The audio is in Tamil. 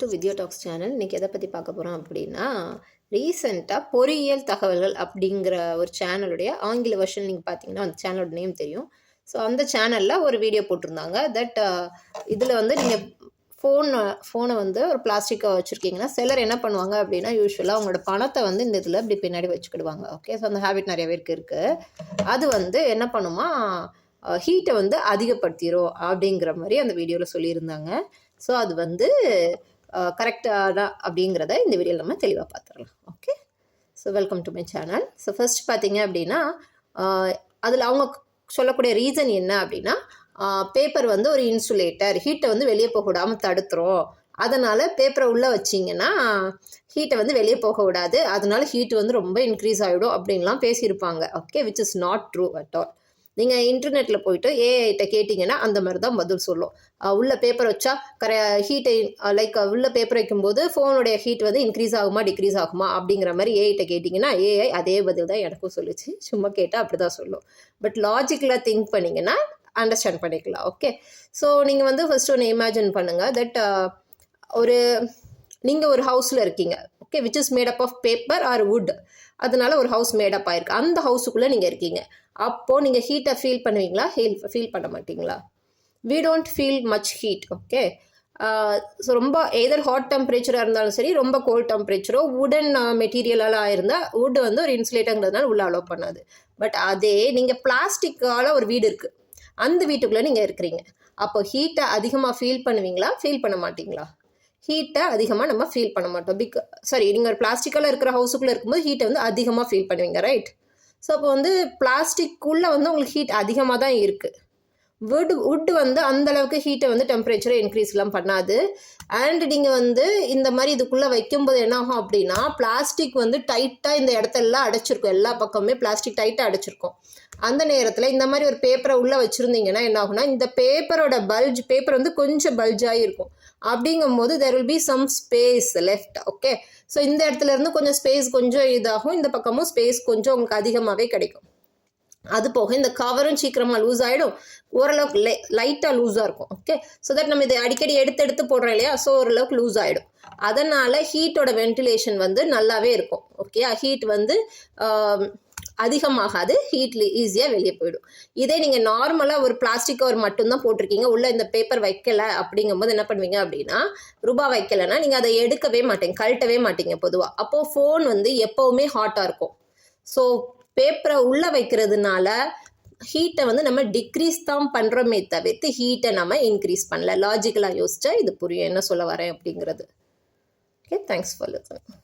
To Vidya tax channel. இன்றைக்கி எதை பற்றி பார்க்க போகிறோம் அப்படின்னா, ரீசெண்டாக பொறியியல் தகவல்கள் அப்படிங்கிற ஒரு சேனலுடைய ஆங்கில வெர்ஷன் நீங்கள் பார்த்தீங்கன்னா அந்த சேனலோட நேம் தெரியும். ஸோ அந்த சேனலில் ஒரு வீடியோ போட்டிருந்தாங்க. தட் இதில் வந்து நீங்கள் ஃபோனை வந்து ஒரு பிளாஸ்டிக்காக வச்சுருக்கீங்கன்னா சிலர் என்ன பண்ணுவாங்க அப்படின்னா, யூஸ்வலாக அவங்களோட பணத்தை வந்து இந்த இதில் இப்படி பின்னாடி வச்சுக்கிடுவாங்க. ஓகே, ஸோ அந்த ஹேபிட் நிறைய பேருக்கு இருக்குது. அது வந்து என்ன பண்ணுமா, ஹீட்டை வந்து அதிகப்படுத்திடும் அப்படிங்கிற மாதிரி அந்த வீடியோவில் சொல்லியிருந்தாங்க. ஸோ அது வந்து கரெக்டாக அப்படிங்கிறத இந்த வீடியோவில் நம்ம தெளிவாக பார்த்துடலாம். Okay, so welcome to my channel. So first பார்த்தீங்க அப்படின்னா, அதில் அவங்க சொல்லக்கூடிய ரீசன் என்ன அப்படின்னா, பேப்பர் வந்து ஒரு இன்சுலேட்டர், ஹீட்டை வந்து வெளியே போக விடாமல் தடுத்துரும். அதனால் பேப்பரை உள்ளே வச்சிங்கன்னா ஹீட்டை வந்து வெளியே போக விடாது, அதனால ஹீட் வந்து ரொம்ப இன்க்ரீஸ் ஆகிடும் அப்படின்லாம் பேசியிருப்பாங்க. Okay, which is not true at all. நீங்கள் இன்டர்நெட்டில் போய்ட்டு ஏஐட்ட கேட்டிங்கன்னா அந்த மாதிரி தான் பதில் சொல்லும். உள்ள பேப்பர் வச்சா ஹீட்டை லைக் உள்ள பேப்பர் வைக்கும்போது ஃபோனுடைய ஹீட் வந்து இன்க்ரீஸ் ஆகுமா டிக்ரீஸ் ஆகுமா அப்படிங்கிற மாதிரி ஏஐட்ட கேட்டிங்கன்னா ஏஐ அதே பதில் தான் எனக்கும் சொல்லிச்சு. சும்மா கேட்டால் அப்படி தான் சொல்லும். பட் லாஜிக்கலாக திங்க் பண்ணிங்கன்னா அண்டர்ஸ்டாண்ட் பண்ணிக்கலாம். ஓகே, ஸோ நீங்கள் வந்து ஃபர்ஸ்ட் ஒன்று இமேஜின் பண்ணுங்கள். தட் நீங்கள் ஒரு ஹவுஸில் இருக்கீங்க. Okay, which is made up of paper or wood. அதனால ஒரு ஹவுஸ் மேடப் ஆயிருக்கு. அந்த ஹவுஸுக்குள்ளே நீங்கள் இருக்கீங்க. அப்போது நீங்கள் ஹீட்டை ஃபீல் பண்ணுவீங்களா, ஃபீல் பண்ண மாட்டிங்களா? We don't feel much heat. Okay, so ரொம்ப எதர் ஹாட் டெம்பரேச்சராக இருந்தாலும் சரி, ரொம்ப கோல்ட் டெம்பரேச்சரோ உடன் மெட்டீரியலால் இருந்தால் வுட் வந்து ஒரு இன்சுலேட்டங்கிறதுனால உள்ளே அலோவ் பண்ணாது. பட் அதே நீங்கள் பிளாஸ்டிக்கால் ஒரு வீடு இருக்குது, அந்த வீட்டுக்குள்ளே நீங்கள் இருக்கிறீங்க. அப்போ ஹீட்டை அதிகமாக ஃபீல் பண்ணுவீங்களா, ஃபீல் பண்ண மாட்டிங்களா? ஹீட்டை அதிகமாக நம்ம ஃபீல் பண்ண மாட்டோம். நீங்கள் ஒரு பிளாஸ்டிக்கால் இருக்கிற ஹவுஸுக்குள்ளே இருக்கும்போது ஹீட்டை வந்து அதிகமாக ஃபீல் பண்ணுவீங்க, ரைட்? ஸோ அப்போ வந்து பிளாஸ்டிக்குள்ளே வந்து உங்களுக்கு ஹீட் அதிகமாக தான் இருக்குது. வுட் வந்து அந்தளவுக்கு ஹீட்டை வந்து டெம்பரேச்சரை இன்க்ரீஸ்லாம் பண்ணாது. அண்ட் நீங்கள் வந்து இந்த மாதிரி இதுக்குள்ளே வைக்கும்போது என்ன ஆகும் அப்படின்னா, பிளாஸ்டிக் வந்து டைட்டாக இந்த இடத்தெல்லாம் அடைச்சிருக்கும். எல்லா பக்கமுமே பிளாஸ்டிக் டைட்டாக அடைச்சிருக்கும். அந்த நேரத்தில் இந்த மாதிரி ஒரு பேப்பரை உள்ளே வச்சுருந்தீங்கன்னா என்ன ஆகுனா, இந்த பேப்பரோட பேப்பர் வந்து கொஞ்சம் பல்ஜாகி இருக்கும். அப்படிங்கும்போது there will be some space left. Okay, so இந்த இடத்துல இருந்து கொஞ்சம் ஸ்பேஸ் கொஞ்சம் இதாகும், இந்த பக்கமும் ஸ்பேஸ் கொஞ்சம் உங்களுக்கு அதிகமாகவே கிடைக்கும். அது போக இந்த கவரும் சீக்கிரமாக லூஸ் ஆகிடும், ஓரளவுக்கு லைட்டாக லூஸாக இருக்கும். ஓகே, ஸோ தட் நம்ம இதை அடிக்கடி எடுத்து போடுறோம் இல்லையா, ஸோ ஓரளவுக்கு லூஸ் ஆகிடும். அதனால் ஹீட்டோட வென்டிலேஷன் வந்து நல்லாவே இருக்கும். ஓகே, ஹீட் வந்து அதிகமாகாது, ஹீட்ல ஈஸியாக வெளியே போயிடும். இதே நீங்கள் நார்மலாக ஒரு பிளாஸ்டிக் கவர் மட்டும்தான் போட்டிருக்கீங்க, உள்ளே இந்த பேப்பர் வைக்கலை அப்படிங்கும்போது என்ன பண்ணுவீங்க அப்படின்னா, ரூபா வைக்கலைன்னா நீங்கள் அதை எடுக்கவே மாட்டீங்க, கழட்டவே மாட்டீங்க பொதுவாக. அப்போது ஃபோன் வந்து எப்போவுமே ஹாட்டாக இருக்கும். ஸோ பேப்பரை உள்ளே வைக்கிறதுனால ஹீட்டை வந்து நம்ம டிக்ரீஸ் தான் பண்ணுறோமே தவிர்த்து ஹீட்டை நம்ம இன்க்ரீஸ் பண்ணல. லாஜிக்கலாக யோசிச்சா இது புரியும் என்ன சொல்ல வரேன் அப்படிங்கிறது. Okay, thanks for listening.